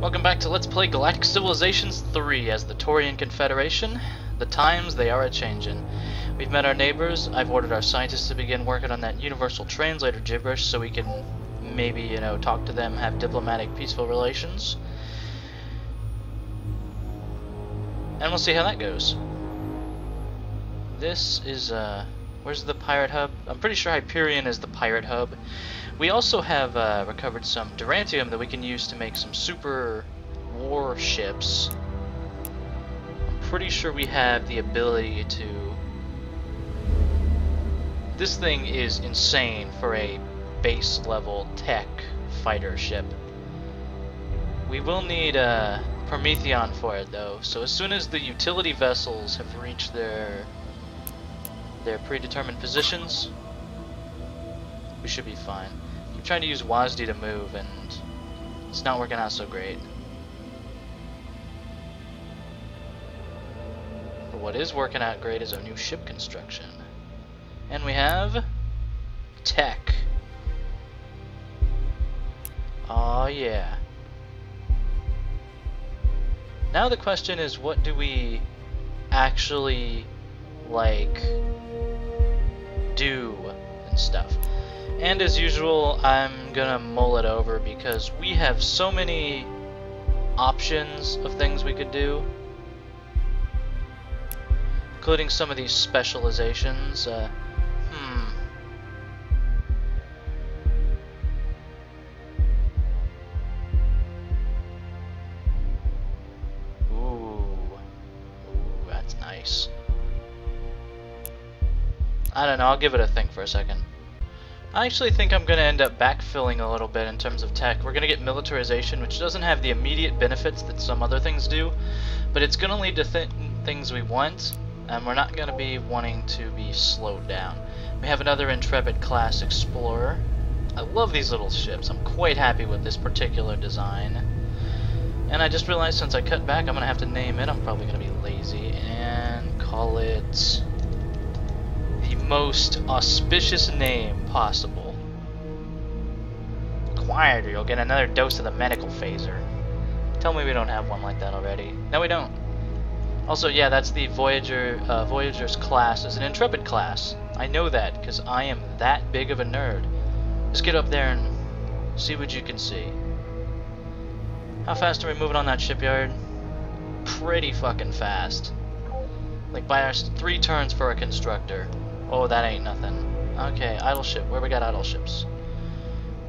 Welcome back to Let's Play Galactic Civilizations 3 as the Taurian Confederation. The times, they are a-changin'. We've met our neighbors. I've ordered our scientists to begin working on that universal translator gibberish so we can maybe, you know, talk to them, have diplomatic, peaceful relations. And we'll see how that goes. This is, where's the pirate hub? I'm pretty sure Hyperion is the pirate hub. We also have recovered some Durantium that we can use to make some super warships. I'm pretty sure we have the ability to... This thing is insane for a base level tech fighter ship. We will need Prometheon for it though, so as soon as the utility vessels have reached their predetermined positions, we should be fine. I'm trying to use WASD to move and it's not working out so great. But what is working out great is our new ship construction. And we have tech. Oh yeah. Now the question is, what do we actually like do and stuff? And as usual, I'm gonna mull it over because we have so many options of things we could do, including some of these specializations. Ooh, that's nice. I don't know, I'll give it a think for a second. I actually think I'm going to end up backfilling a little bit in terms of tech. We're going to get militarization, which doesn't have the immediate benefits that some other things do, but it's going to lead to things we want, and we're not going to be wanting to be slowed down. We have another Intrepid class explorer. I love these little ships. I'm quite happy with this particular design. And I just realized since I cut back, I'm going to have to name it. I'm probably going to be lazy and call it the most auspicious name possible. Acquired, or you'll get another dose of the medical phaser. Tell me we don't have one like that already. No, we don't. Also, yeah, that's the Voyager's class. It's an Intrepid class. I know that because I am that big of a nerd. Just get up there and see what you can see. How fast are we moving on that shipyard? Pretty fucking fast. Like by our 3 turns for a constructor. Oh, that ain't nothing. Okay, idle ship. Where we got idle ships?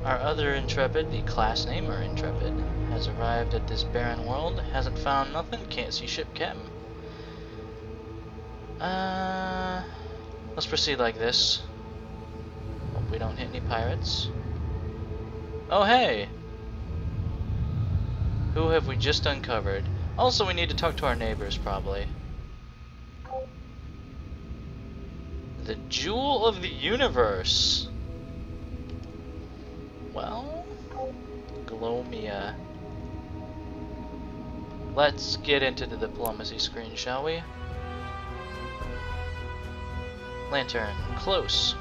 Our other Intrepid, the class namer Intrepid, has arrived at this barren world. Hasn't found nothing. Can't see ship captain. Let's proceed like this. Hope we don't hit any pirates. Oh, hey! Who have we just uncovered? Also, we need to talk to our neighbors, probably. The Jewel of the Universe. Well, Glomia. Let's get into the diplomacy screen, shall we? Lantern, close.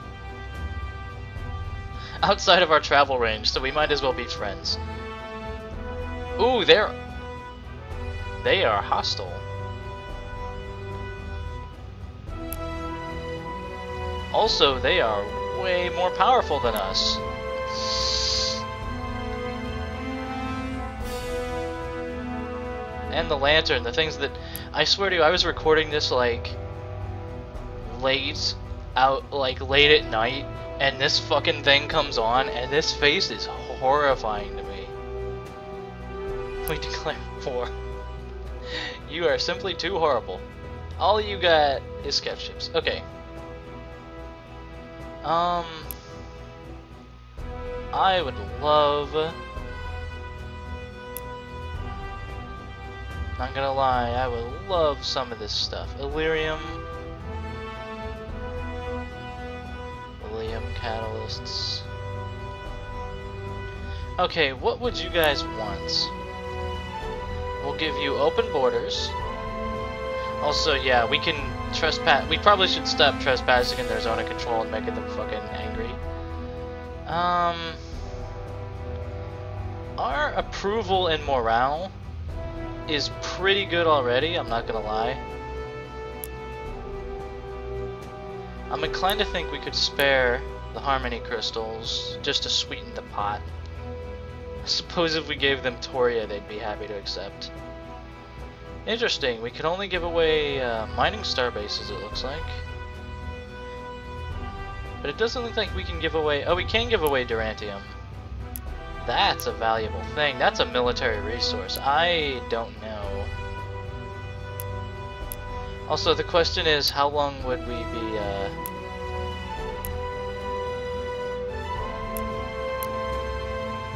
Outside of our travel range, so we might as well be friends. Ooh, they are hostile. Also, they are way more powerful than us. And the lantern, the things that... I swear to you, I was recording this like late at night, and this fucking thing comes on, and this face is horrifying to me. We declare war. You are simply too horrible. All you got is scout ships. Okay. I would love... Not gonna lie, I would love some of this stuff. Illyrium. Illyrium catalysts. Okay, what would you guys want? We'll give you open borders. Also, yeah, we can trespass. We probably should stop trespassing in their zone of control and making them fucking angry. Our approval and morale is pretty good already, I'm not gonna lie. I'm inclined to think we could spare the harmony crystals just to sweeten the pot. I suppose if we gave them Toria, they'd be happy to accept. Interesting, we can only give away mining star bases, it looks like. But it doesn't look like we can give away... Oh, we can give away Durantium. That's a valuable thing. That's a military resource. I don't know. Also, the question is, how long would we be...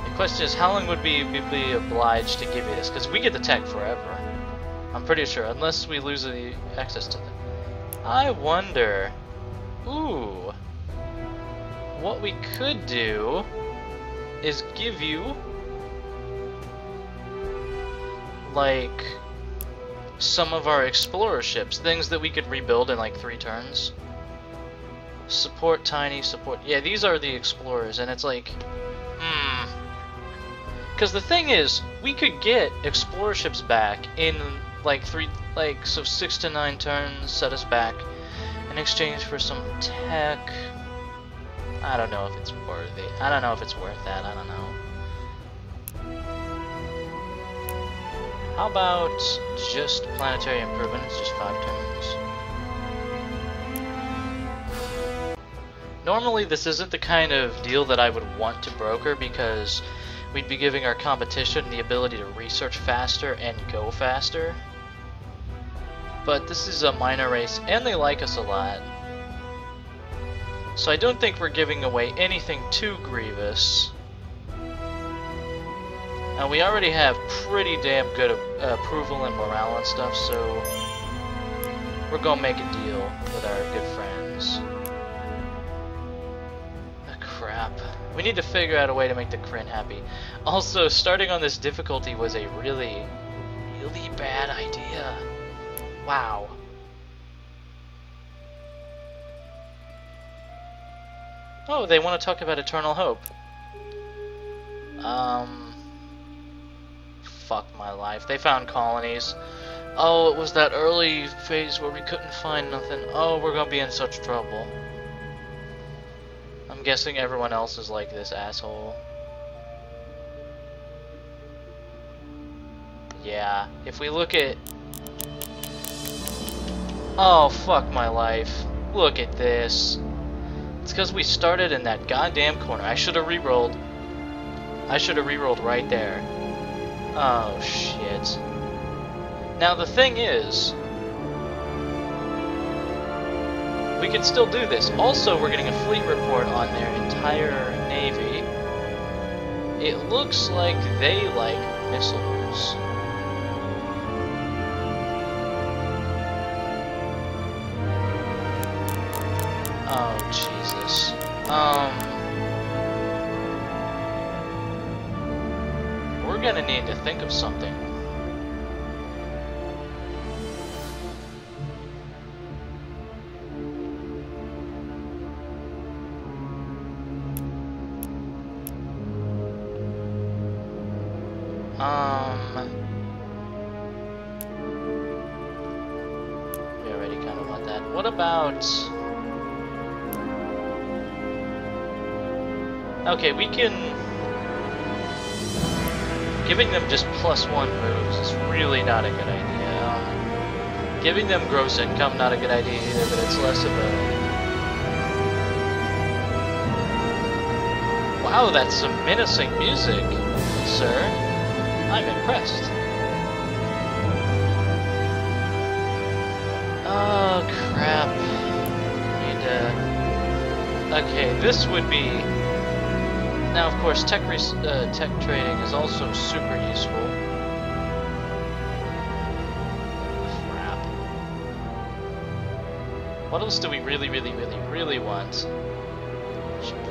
The question is, how long would we be obliged to give you this? Because we get the tech forever. I'm pretty sure, unless we lose the access to them. I wonder... Ooh... What we could do is give you like some of our explorer ships, things that we could rebuild in like 3 turns. Support tiny, support... Yeah, these are the explorers, and it's like... Because the thing is, we could get explorer ships back in like 6 to 9 turns, set us back in exchange for some tech. I don't know if it's worthy. I don't know if it's worth that. I don't know. How about just planetary improvements, just 5 turns? Normally this isn't the kind of deal that I would want to broker because we'd be giving our competition the ability to research faster and go faster. But this is a minor race and they like us a lot. So I don't think we're giving away anything too grievous. And we already have pretty damn good approval and morale and stuff, so we're gonna make a deal with our good friends. Oh, crap. We need to figure out a way to make the Krynn happy. Also, starting on this difficulty was a really, really bad idea. Wow. Oh, they want to talk about eternal hope. Fuck my life. They found colonies. Oh, it was that early phase where we couldn't find nothing. Oh, we're gonna be in such trouble. I'm guessing everyone else is like this asshole. Yeah, if we look at... Oh, fuck my life. Look at this. It's because we started in that goddamn corner. I should have rerolled. I should have rerolled right there. Oh, shit. Now, the thing is... we can still do this. Also, we're getting a fleet report on their entire navy. It looks like they like missiles. Oh, Jesus. We're gonna need to think of something. We already kind of want that. What about... Okay, we can... Giving them just +1 moves is really not a good idea. Giving them gross income, not a good idea either, but it's less of a... Wow, that's some menacing music, sir. I'm impressed. Oh, crap. Need to... Okay, this would be... Now, of course, tech trading is also super useful. Crap. What else do we really want?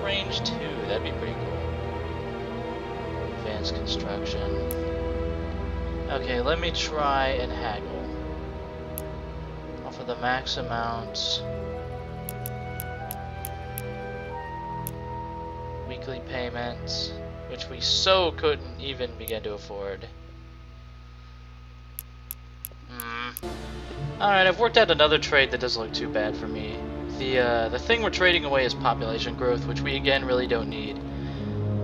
Range 2, that'd be pretty cool. Advanced construction. Okay, let me try and haggle. Offer the max amount. Weekly payments. which we so couldn't even begin to afford. Alright, I've worked out another trade that doesn't look too bad for me. The thing we're trading away is population growth, which we again really don't need.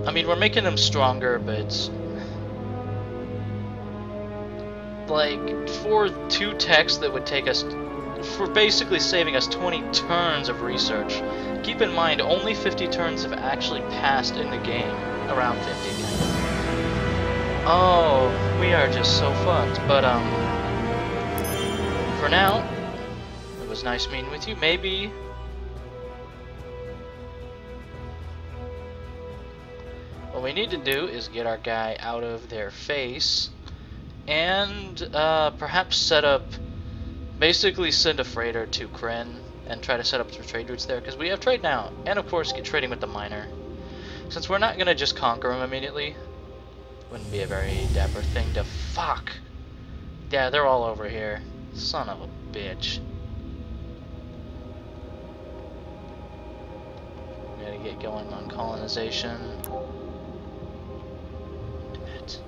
I mean, we're making them stronger, but like for 2 techs that would take us, for basically saving us 20 turns of research. Keep in mind, only 50 turns have actually passed in the game. Around 50, kind of. Oh, we are just so fucked. But for now, it was nice meeting with you. Maybe what we need to do is get our guy out of their face and perhaps set up, basically send a freighter to Krynn and try to set up some trade routes there, because we have trade now, and of course get trading with the miner. Since we're not going to just conquer them immediately, wouldn't be a very dapper thing to fuck. Yeah, they're all over here. Son of a bitch. Gotta get going on colonization. Damn it.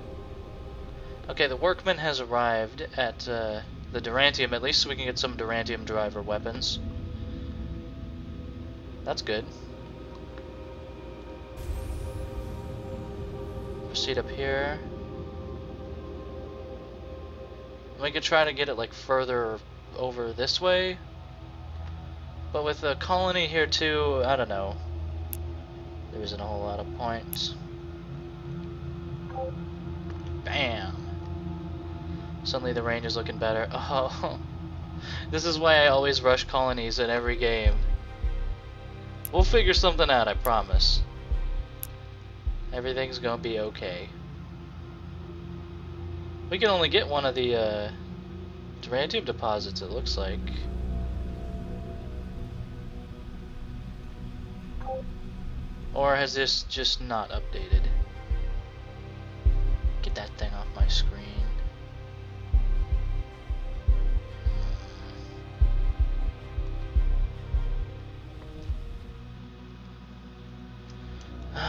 Okay, the workman has arrived at the Durantium, at least, so we can get some Durantium driver weapons. That's good. Proceed up here. We could try to get it like further over this way, but with a colony here too, I don't know. There isn't a whole lot of points. Bam! Suddenly the range is looking better. Oh, this is why I always rush colonies in every game. We'll figure something out, I promise. Everything's gonna be okay. We can only get one of the Durantium deposits, it looks like. Or has this just not updated? Get that thing off my screen.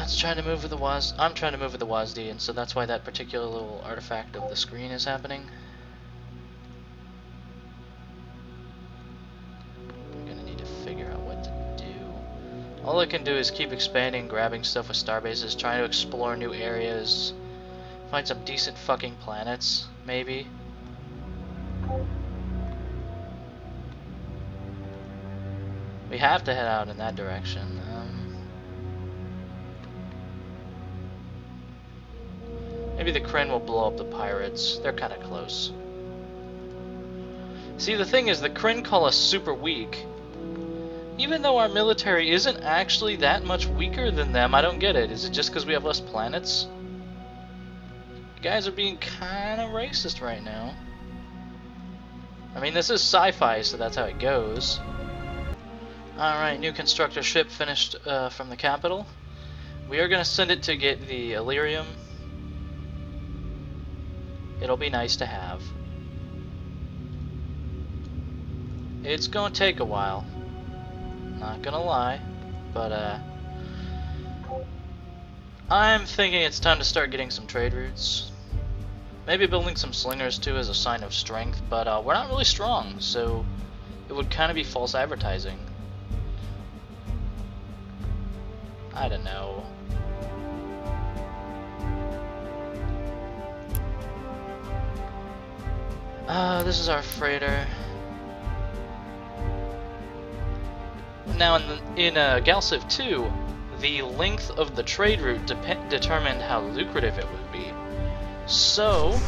It's trying to move with the WAS. I'm trying to move with the WASD, and so that's why that particular little artifact of the screen is happening. I'm gonna need to figure out what to do. All I can do is keep expanding, grabbing stuff with starbases, trying to explore new areas, find some decent fucking planets, maybe. We have to head out in that direction. Maybe the Krynn will blow up the pirates. They're kind of close. See, the thing is, the Krynn call us super weak. Even though our military isn't actually that much weaker than them, I don't get it. Is it just because we have less planets? You guys are being kind of racist right now. I mean, this is sci-fi, so that's how it goes. Alright, new constructor ship finished from the capital. We are going to send it to get the Illyrium. It'll be nice to have. It's gonna take a while, not gonna lie, but I'm thinking it's time to start getting some trade routes. Maybe building some slingers too as a sign of strength, but we're not really strong, so it would kind of be false advertising. I don't know. This is our freighter. Now in GalCiv 2, the length of the trade route determined how lucrative it would be. So,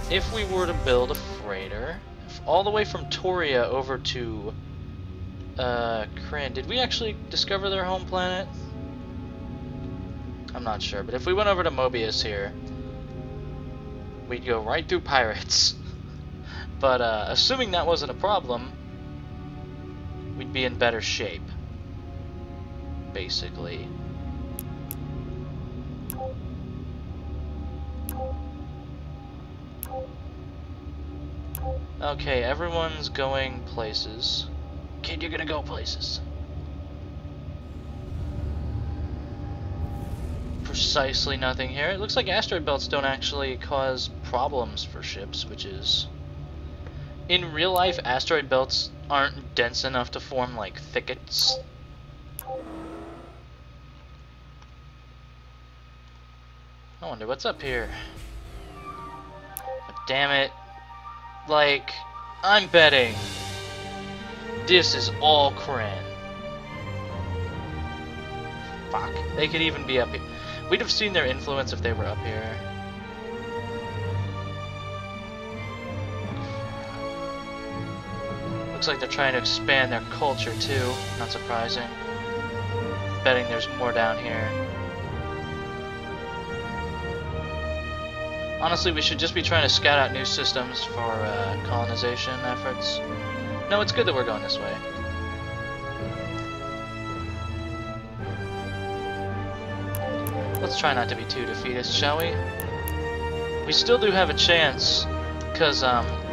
if we were to build a freighter all the way from Toria over to Krynn, did we actually discover their home planet? I'm not sure, but if we went over to Mobius here, we'd go right through pirates. But assuming that wasn't a problem, we'd be in better shape, basically. Okay, everyone's going places. Kid, you're gonna go places. precisely nothing here. It looks like asteroid belts don't actually cause problems for ships, which is... In real life, asteroid belts aren't dense enough to form, like, thickets. I wonder what's up here. But damn it. Like, I'm betting this is all Krynn. Fuck. They could even be up here. We'd have seen their influence if they were up here. Looks like they're trying to expand their culture too. Not surprising. Betting there's more down here. Honestly, we should just be trying to scout out new systems for colonization efforts. No, it's good that we're going this way. Let's try not to be too defeatist, shall we? We still do have a chance, because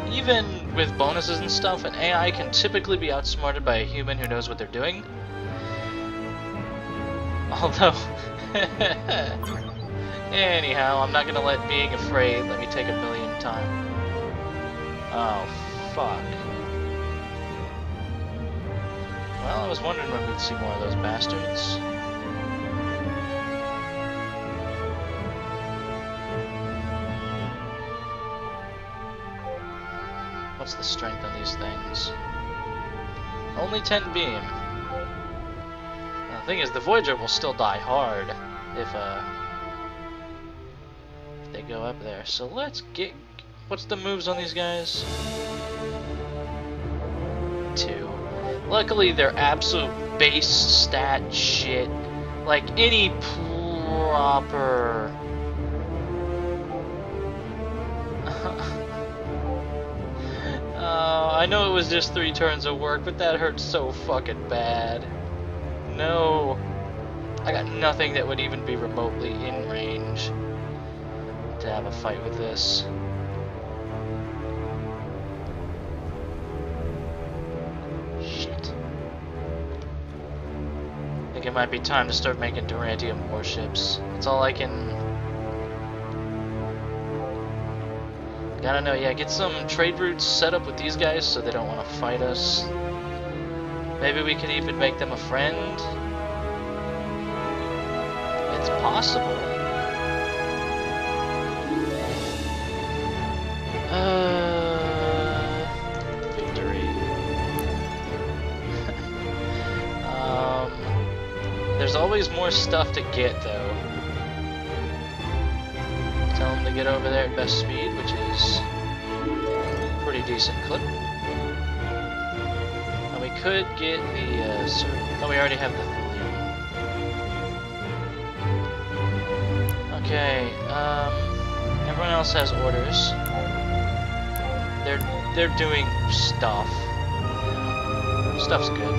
even with bonuses and stuff, an AI can typically be outsmarted by a human who knows what they're doing. Although... Anyhow, I'm not gonna let being afraid let me take a million time. Oh, fuck. Well, I was wondering when we'd see more of those bastards. What's the strength on these things? Only 10 beam. Now, the thing is, the Voyager will still die hard if they go up there. So let's get... What's the moves on these guys? 2. Luckily, they're absolute base stat shit. Like any proper... I know it was just 3 turns of work, but that hurts so fucking bad. No. I got nothing that would even be remotely in range to have a fight with this. Shit. I think it might be time to start making Durantium warships. That's all I can... Gotta know, yeah, get some trade routes set up with these guys so they don't want to fight us. Maybe we could even make them a friend. It's possible. Victory. There's always more stuff to get, though. Tell them to get over there at best speed, which is a pretty decent clip. And we could get the oh, we already have the thulium. Okay, everyone else has orders. They're doing stuff. Stuff's good.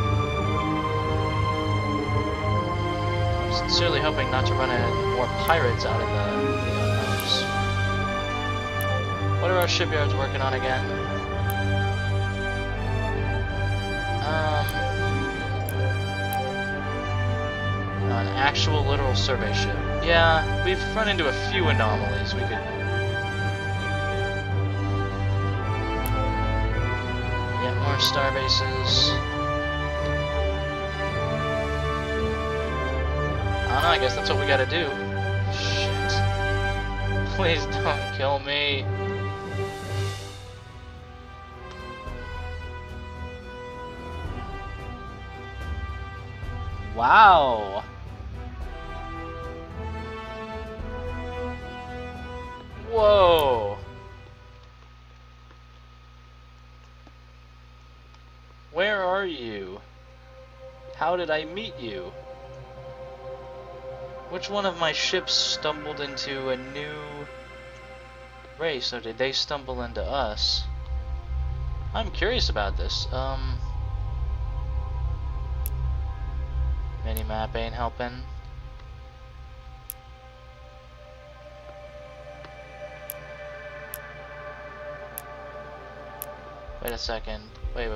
I'm sincerely hoping not to run into more pirates out in the unknowns. What are our shipyards working on again? An actual literal survey ship. Yeah, we've run into a few anomalies. We could... Get more star bases. I don't know, I guess that's what we gotta do. Shit. Please don't kill me. Wow. Whoa. Where are you? How did I meet you? Which one of my ships stumbled into a new race, or did they stumble into us? I'm curious about this. Minimap ain't helping. Wait a second. Wait.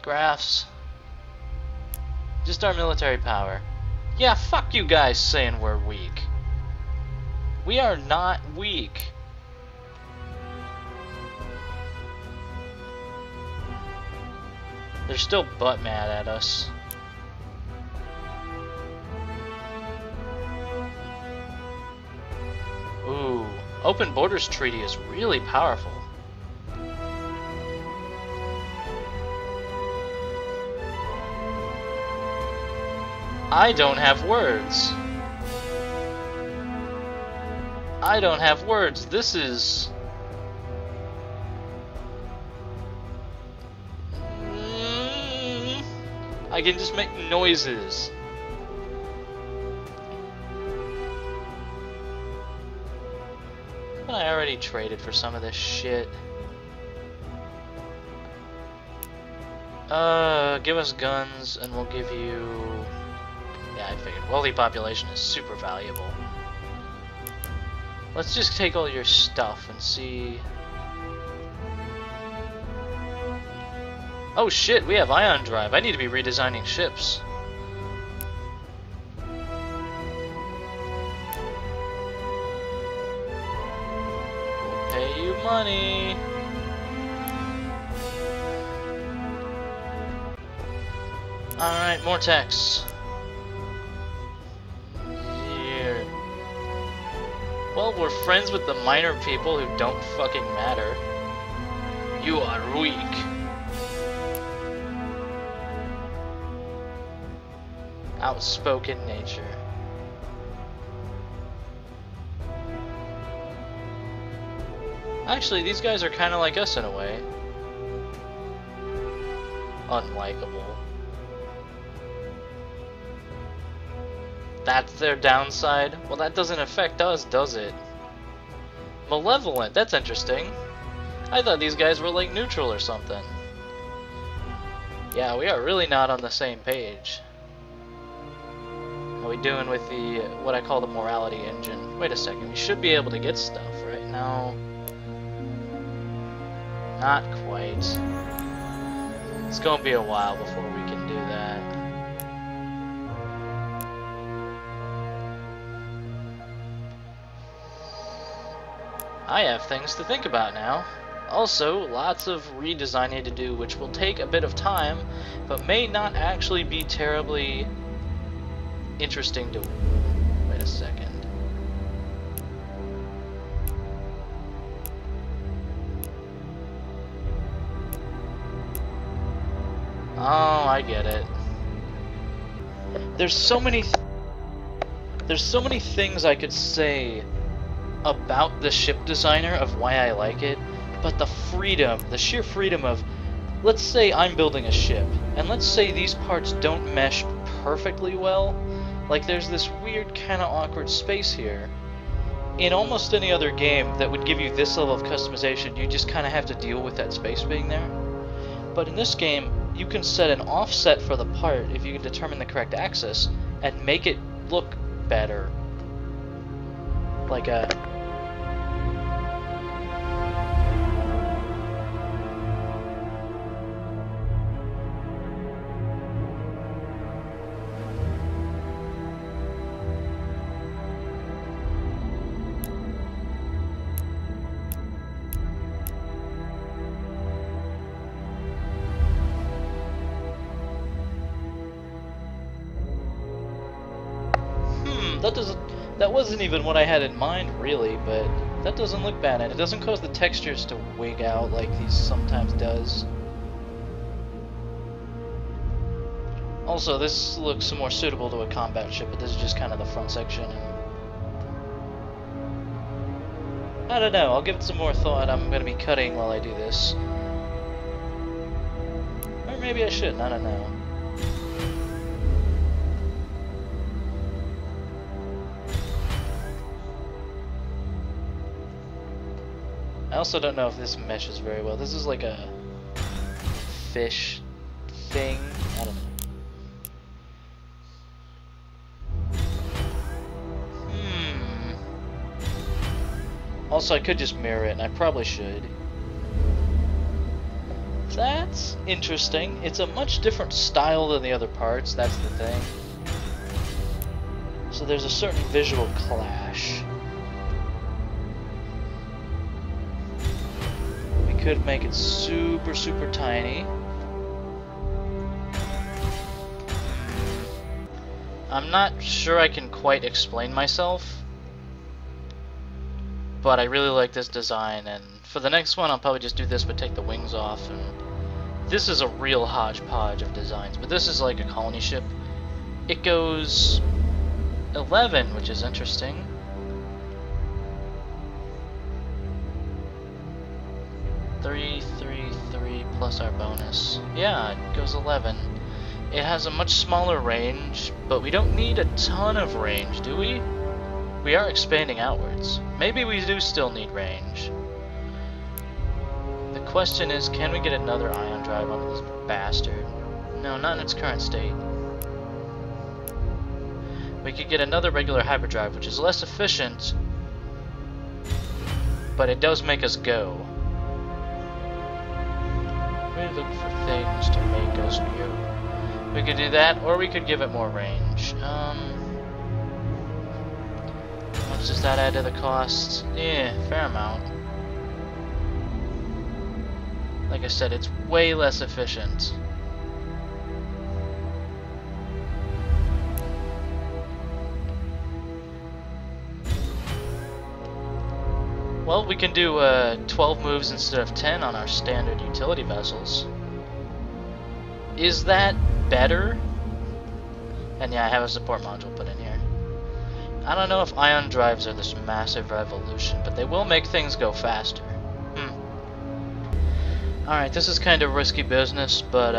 Graphs. Just our military power. Yeah, fuck you guys saying we're weak. We are not weak. They're still butt mad at us. Ooh, Open Borders Treaty is really powerful. I don't have words. I don't have words. This is... I can just make noises. But I already traded for some of this shit. Give us guns and we'll give you... Yeah, I figured. Wealthy population is super valuable. Let's just take all your stuff and see... Oh shit, we have ion drive. I need to be redesigning ships. We'll pay you money. Alright, more texts. Yeah. Well, we're friends with the minor people who don't fucking matter. You are weak. Outspoken nature. Actually, these guys are kind of like us in a way. Unlikable. That's their downside? Well, that doesn't affect us, does it? Malevolent, that's interesting. I thought these guys were like neutral or something. Yeah, we are really not on the same page. How are we doing with the, what I call the morality engine? Wait a second, we should be able to get stuff right now. Not quite. It's gonna be a while before we can do that. I have things to think about now. Also, lots of redesigning to do, which will take a bit of time, but may not actually be terribly interesting to... Wait a second. Oh, I get it. There's so many things I could say about the ship designer of why I like it, but the freedom, the sheer freedom of, let's say I'm building a ship, and let's say these parts don't mesh perfectly well, like there's this weird kind of awkward space here. In almost any other game that would give you this level of customization, you just kind of have to deal with that space being there. But in this game, you can set an offset for the part if you can determine the correct axis and make it look better. Like a... That wasn't even what I had in mind, really, but that doesn't look bad, and it doesn't cause the textures to wig out like these sometimes does. Also, this looks more suitable to a combat ship, but this is just kind of the front section. I don't know, I'll give it some more thought. I'm going to be cutting while I do this. Or maybe I shouldn't, I don't know. I also don't know if this meshes very well. This is like a fish thing. I don't know. Also, I could just mirror it, and I probably should. That's interesting. It's a much different style than the other parts. That's the thing. So there's a certain visual clash. We could make it super, super tiny. I'm not sure I can quite explain myself, but I really like this design, and for the next one I'll probably just do this but take the wings off. And this is a real hodgepodge of designs, but this is like a colony ship. It goes 11, which is interesting. Three plus our bonus. Yeah, it goes 11. It has a much smaller range, but we don't need a ton of range, do we? We are expanding outwards. Maybe we do still need range. The question is, can we get another ion drive onto this bastard? No, not in its current state. We could get another regular hyperdrive, which is less efficient, but it does make us go. We look for things to make us go. We could do that, or we could give it more range. How much does that add to the cost? Yeah, fair amount. Like I said, it's way less efficient. Well, we can do 12 moves instead of 10 on our standard utility vessels. Is that better? And yeah, I have a support module put in here. I don't know if ion drives are this massive revolution, but they will make things go faster. Alright, this is kind of risky business, but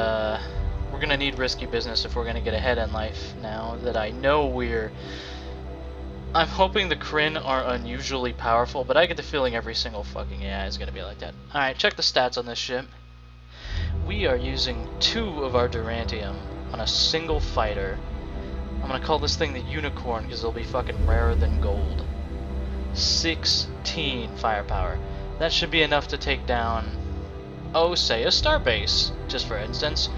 we're gonna need risky business if we're gonna get ahead in life now that I know we're... I'm hoping the Krynn are unusually powerful, but I get the feeling every single fucking AI is gonna be like that. Alright, check the stats on this ship. We are using 2 of our Durantium on a single fighter. I'm gonna call this thing the Unicorn because it'll be fucking rarer than gold. 16 firepower. That should be enough to take down, oh, say a starbase, just for instance.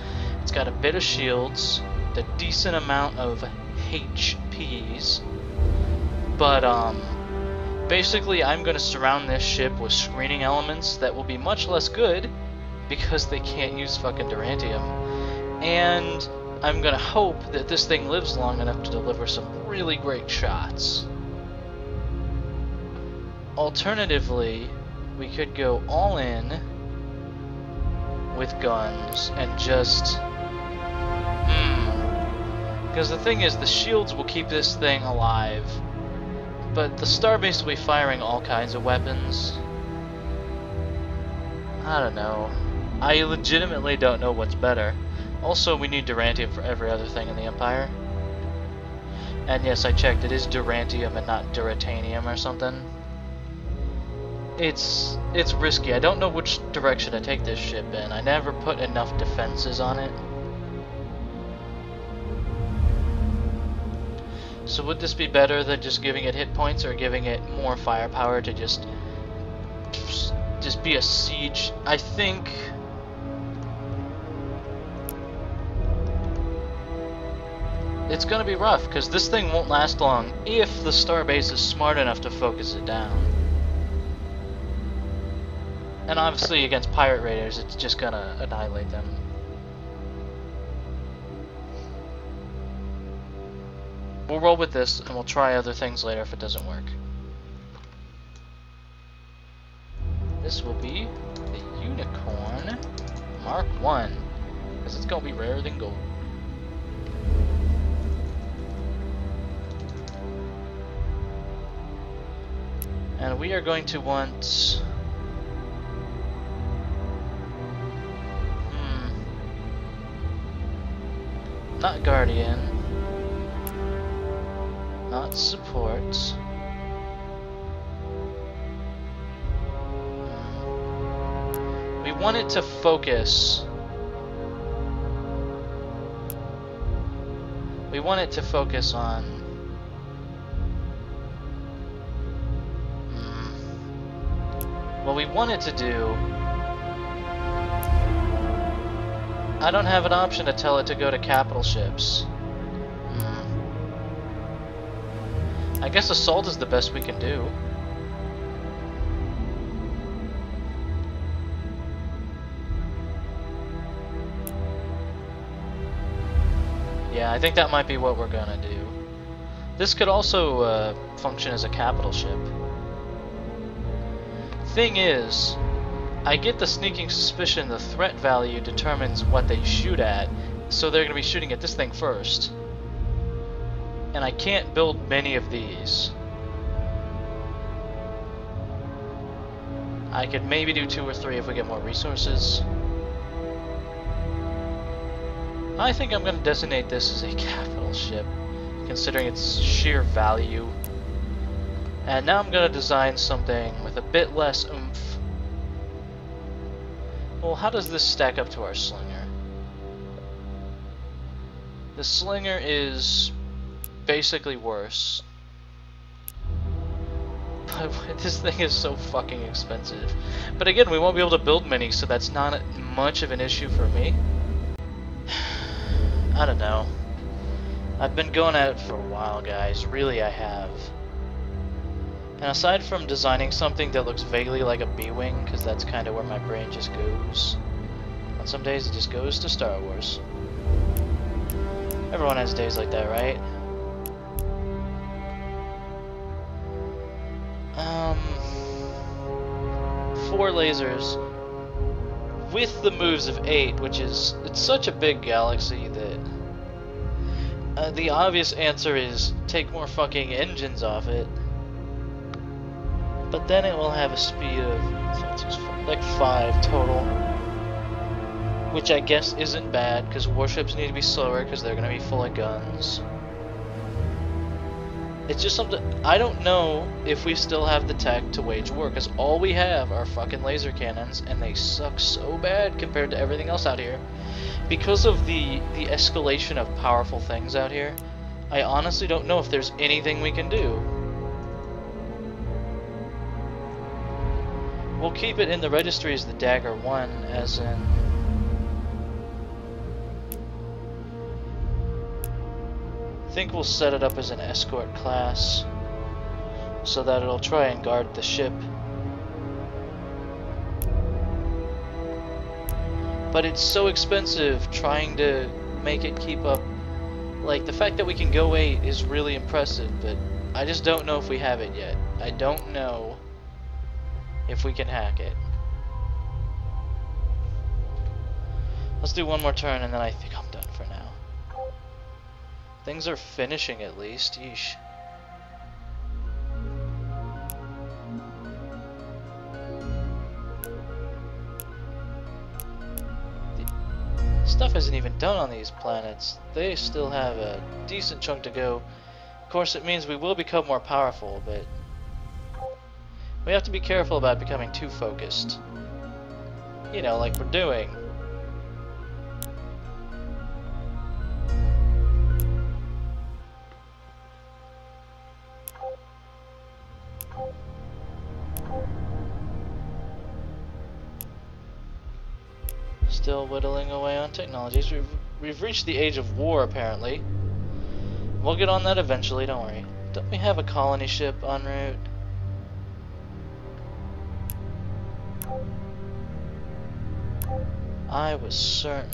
It's got a bit of shields, a decent amount of HPs, but basically I'm gonna surround this ship with screening elements that will be much less good because they can't use fucking Durantium. And I'm gonna hope that this thing lives long enough to deliver some really great shots. Alternatively, we could go all in with guns and just... Because the thing is, the shields will keep this thing alive, but the starbase will be firing all kinds of weapons. I don't know. I legitimately don't know what's better. Also, we need Durantium for every other thing in the Empire. And yes, I checked, it is Durantium and not Duratanium or something. It's risky. I don't know which direction to take this ship in. I never put enough defenses on it. So would this be better than just giving it hit points or giving it more firepower to just be a siege? I think... it's gonna be rough, because this thing won't last long if the starbase is smart enough to focus it down. And obviously against pirate raiders, it's just gonna annihilate them. We'll roll with this, and we'll try other things later if it doesn't work. This will be the Unicorn Mark 1, because it's gonna be rarer than gold. And we are going to want... not Guardian. Not support. We want it to focus. We want it to focus on... what we want it to do... I don't have an option to tell it to go to capital ships. I guess assault is the best we can do. Yeah, I think that might be what we're gonna do. This could also function as a capital ship. Thing is, I get the sneaking suspicion the threat value determines what they shoot at, so they're gonna be shooting at this thing first. And I can't build many of these. I could maybe do 2 or 3 if we get more resources. I think I'm going to designate this as a capital ship, considering its sheer value. And now I'm going to design something with a bit less oomph. Well, how does this stack up to our slinger? The slinger is basically worse. But this thing is so fucking expensive. But again, we won't be able to build many, so that's not much of an issue for me. I don't know. I've been going at it for a while, guys. Really, I have. And aside from designing something that looks vaguely like a B-Wing, because that's kind of where my brain just goes, on some days it just goes to Star Wars. Everyone has days like that, right? 4 lasers with the moves of 8, which is, it's such a big galaxy that the obvious answer is take more fucking engines off it. But then it will have a speed of like 5 total, which I guess isn't bad because warships need to be slower because they're going to be full of guns. It's just something, I don't know if we still have the tech to wage war, because all we have are fucking laser cannons, and they suck so bad compared to everything else out here. Because of the escalation of powerful things out here, I honestly don't know if there's anything we can do. We'll keep it in the registry as the Dagger 1, as in... I think we'll set it up as an escort class so that it'll try and guard the ship. But it's so expensive trying to make it keep up. Like, the fact that we can go 8 is really impressive, but I just don't know if we have it yet. I don't know if we can hack it. Let's do one more turn and then I think I'm done for now. Things are finishing at least, yeesh. Stuff isn't even done on these planets. They still have a decent chunk to go. Of course, it means we will become more powerful, but we have to be careful about becoming too focused. You know, like we're doing. Still whittling away on technologies. We've reached the age of war, apparently. We'll get on that eventually, don't worry. Don't we have a colony ship en route? I was certain.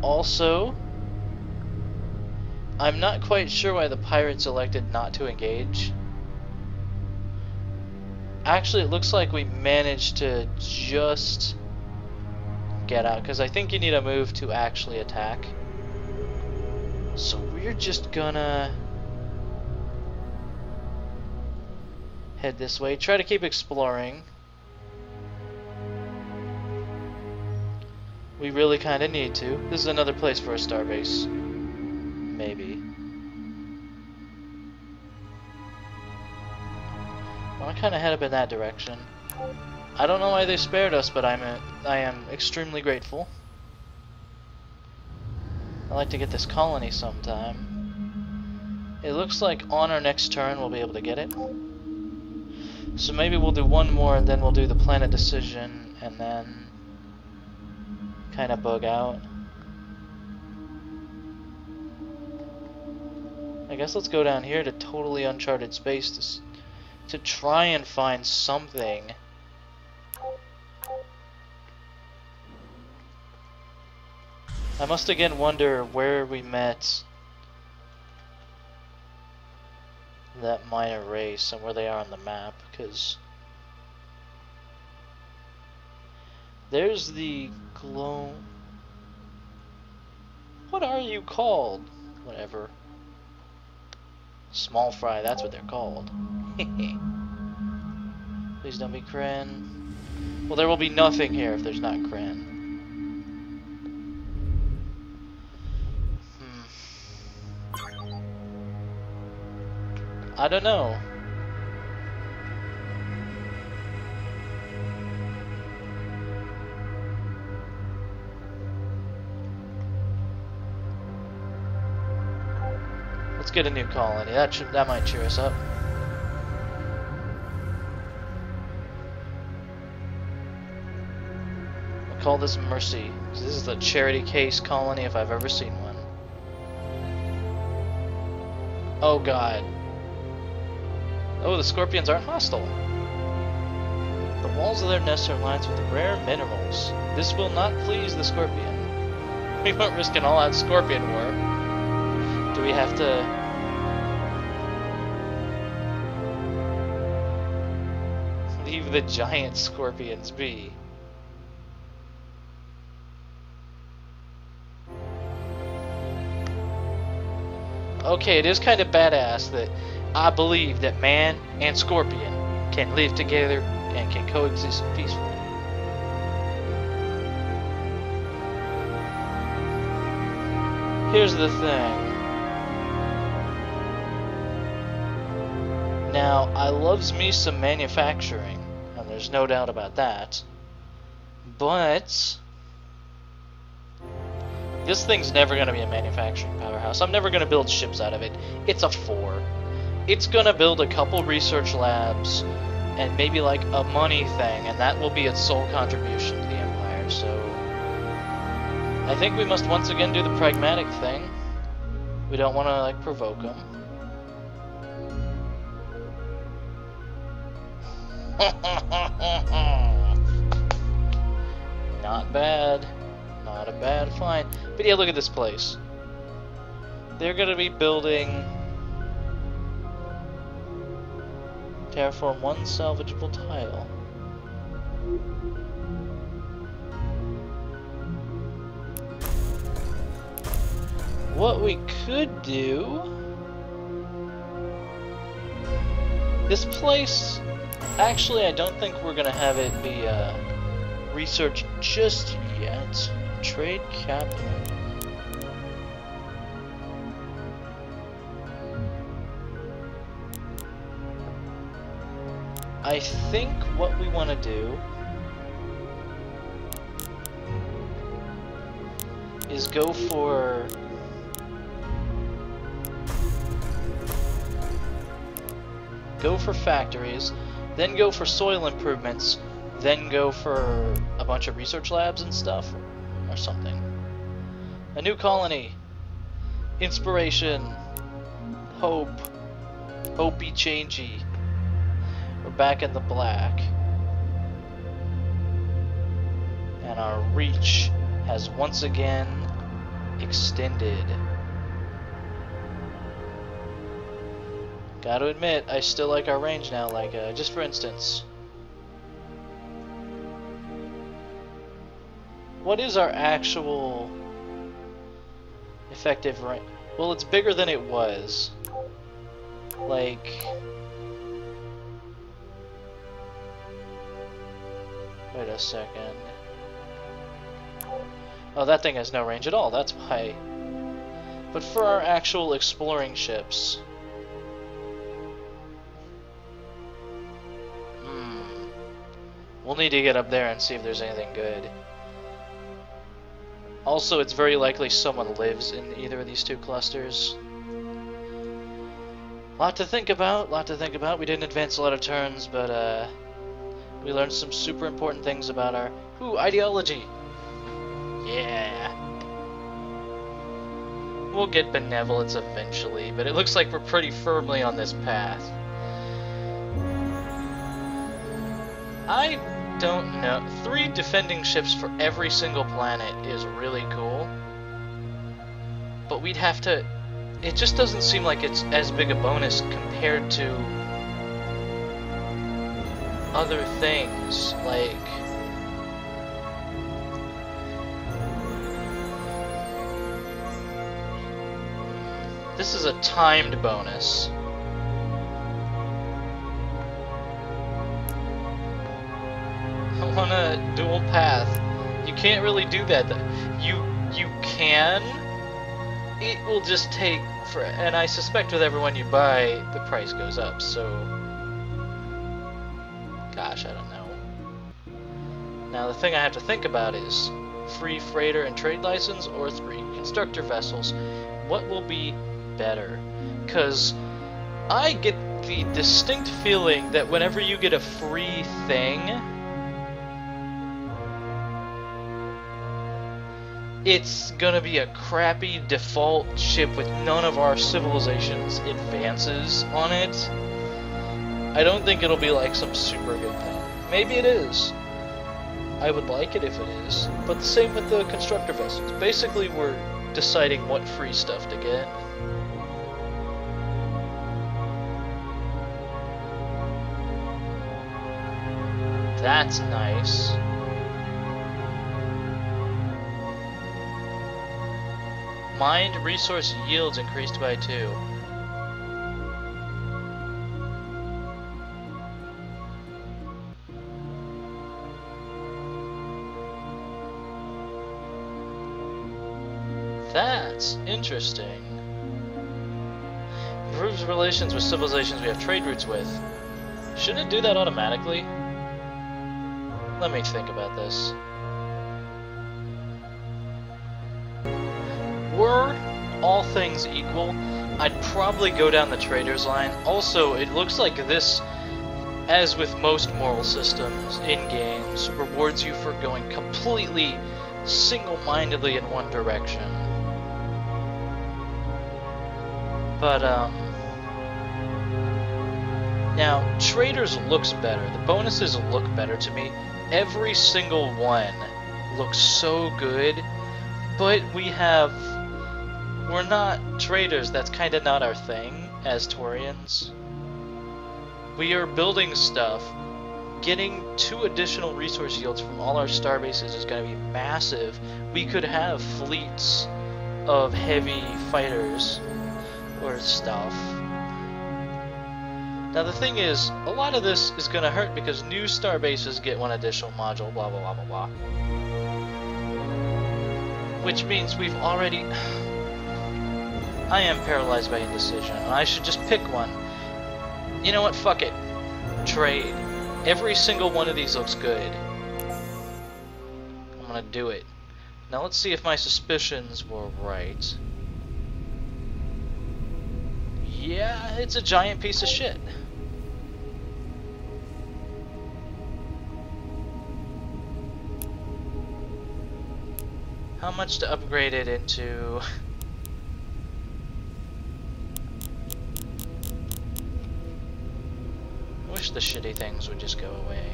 Also, I'm not quite sure why the pirates elected not to engage. Actually, it looks like we managed to just get out, because I think you need a move to actually attack. So we're just gonna head this way, try to keep exploring. We really kind of need to. This is another place for a starbase. Maybe. Well, I kind of head up in that direction. I don't know why they spared us, but I am extremely grateful. I'd like to get this colony sometime. It looks like on our next turn we'll be able to get it. So maybe we'll do one more and then we'll do the planet decision and then kind of bug out. I guess let's go down here to totally uncharted space to try and find something. I must again wonder where we met that minor race and where they are on the map, because there's the glow. What are you called? Whatever. Small fry, that's what they're called. Please don't be Krynn. Well, there will be nothing here if there's not Krynn. I don't know. Let's get a new colony. That might cheer us up. We'll call this Mercy. This is the charity case colony if I've ever seen one. Oh god. Oh, the scorpions aren't hostile. The walls of their nests are lined with rare minerals. This will not please the scorpion. We weren't risking all-out scorpion war. Do we have to... leave the giant scorpions be? Okay, it is kind of badass that I believe that man and scorpion can live together and can coexist peacefully. Here's the thing. Now, I loves me some manufacturing, and there's no doubt about that. But this thing's never going to be a manufacturing powerhouse. I'm never going to build ships out of it. It's a 4. It's gonna build a couple research labs and maybe like a money thing, and that will be its sole contribution to the Empire. So I think we must once again do the pragmatic thing. We don't want to like provoke them. Not bad. Not a bad find. But yeah, look at this place. They're gonna be building... terraform one salvageable tile. What we could do... this place... actually, I don't think we're gonna have it be researched just yet. Trade capital. I think what we want to do is go for factories, then go for soil improvements, then go for a bunch of research labs and stuff, or something. A new colony, inspiration, hope, hopey changey. We're back in the black. And our reach has once again extended. Gotta admit, I still like our range now, like, just for instance. What is our actual effective range? Well, it's bigger than it was. Like... wait a second. Oh, that thing has no range at all, that's why. But for our actual exploring ships... we'll need to get up there and see if there's anything good. Also, it's very likely someone lives in either of these two clusters. Lot to think about, lot to think about. We didn't advance a lot of turns, but we learned some super important things about our... ooh, ideology! Yeah! we'll get benevolence eventually, but it looks like we're pretty firmly on this path. I don't know. 3 defending ships for every single planet is really cool. But we'd have to... It just doesn't seem like it's as big a bonus compared to other things, like... This is a timed bonus. I want a dual path. You can't really do that. You can. It will just take for, and I suspect with every one you buy, the price goes up. So, gosh, I don't know. Now the thing I have to think about is free freighter and trade license or 3 constructor vessels. What will be better? Because I get the distinct feeling that whenever you get a free thing, it's gonna be a crappy default ship with none of our civilization's advances on it. I don't think it'll be like some super good thing. Maybe it is. I would like it if it is. But the same with the constructor vessels. Basically, we're deciding what free stuff to get. That's nice. Mined resource yields increased by 2. That's interesting. Improves relations with civilizations we have trade routes with. Shouldn't it do that automatically? Let me think about this. Were all things equal, I'd probably go down the traders line. Also, it looks like this, as with most moral systems in games, rewards you for going completely single-mindedly in one direction. But, now, traders looks better. The bonuses look better to me. Every single one looks so good, but we're not traders. That's kind of not our thing as Taurians. We are building stuff. Getting 2 additional resource yields from all our star bases is going to be massive. We could have fleets of heavy fighters or stuff. Now the thing is, a lot of this is going to hurt because new star bases get 1 additional module, blah blah blah blah blah. Which means we've already... I am paralyzed by indecision. I should just pick one. You know what? Fuck it. Trade. Every single one of these looks good. I'm gonna do it. Now let's see if my suspicions were right. Yeah, it's a giant piece of shit. How much to upgrade it into? I wish the shitty things would just go away.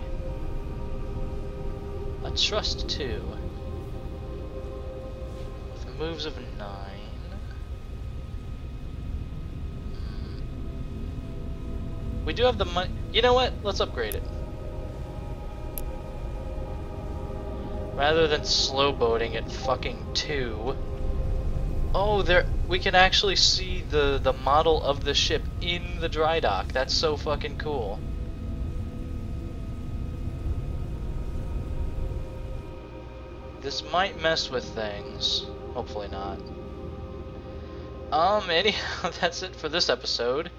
A trust 2. With moves of 9. We do have the money. You know what? Let's upgrade it. Rather than slow boating at fucking 2. Oh, there we can actually see the model of the ship in the dry dock. That's so fucking cool. This might mess with things. Hopefully not. Anyhow, that's it for this episode.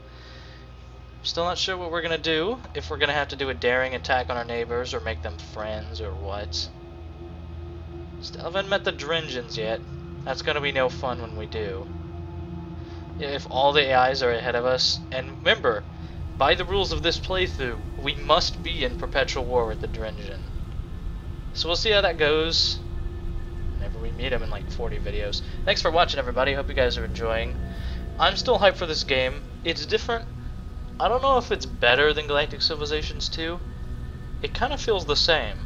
Still not sure what we're gonna do. If we're gonna have to do a daring attack on our neighbors or make them friends or what. Still haven't met the Drengins yet. That's gonna be no fun when we do. If all the AIs are ahead of us, and remember, by the rules of this playthrough, we must be in perpetual war with the Drengin. So we'll see how that goes. whenever we meet him in like 40 videos. Thanks for watching, everybody. Hope you guys are enjoying. I'm still hyped for this game. It's different. I don't know if it's better than Galactic Civilizations 2. It kind of feels the same.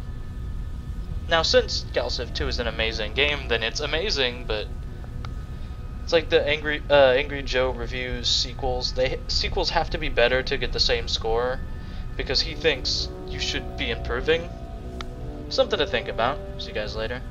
Now, since GalCiv 2 is an amazing game, then it's amazing, but it's like the Angry Joe reviews sequels. Sequels have to be better to get the same score, because he thinks you should be improving. Something to think about. See you guys later.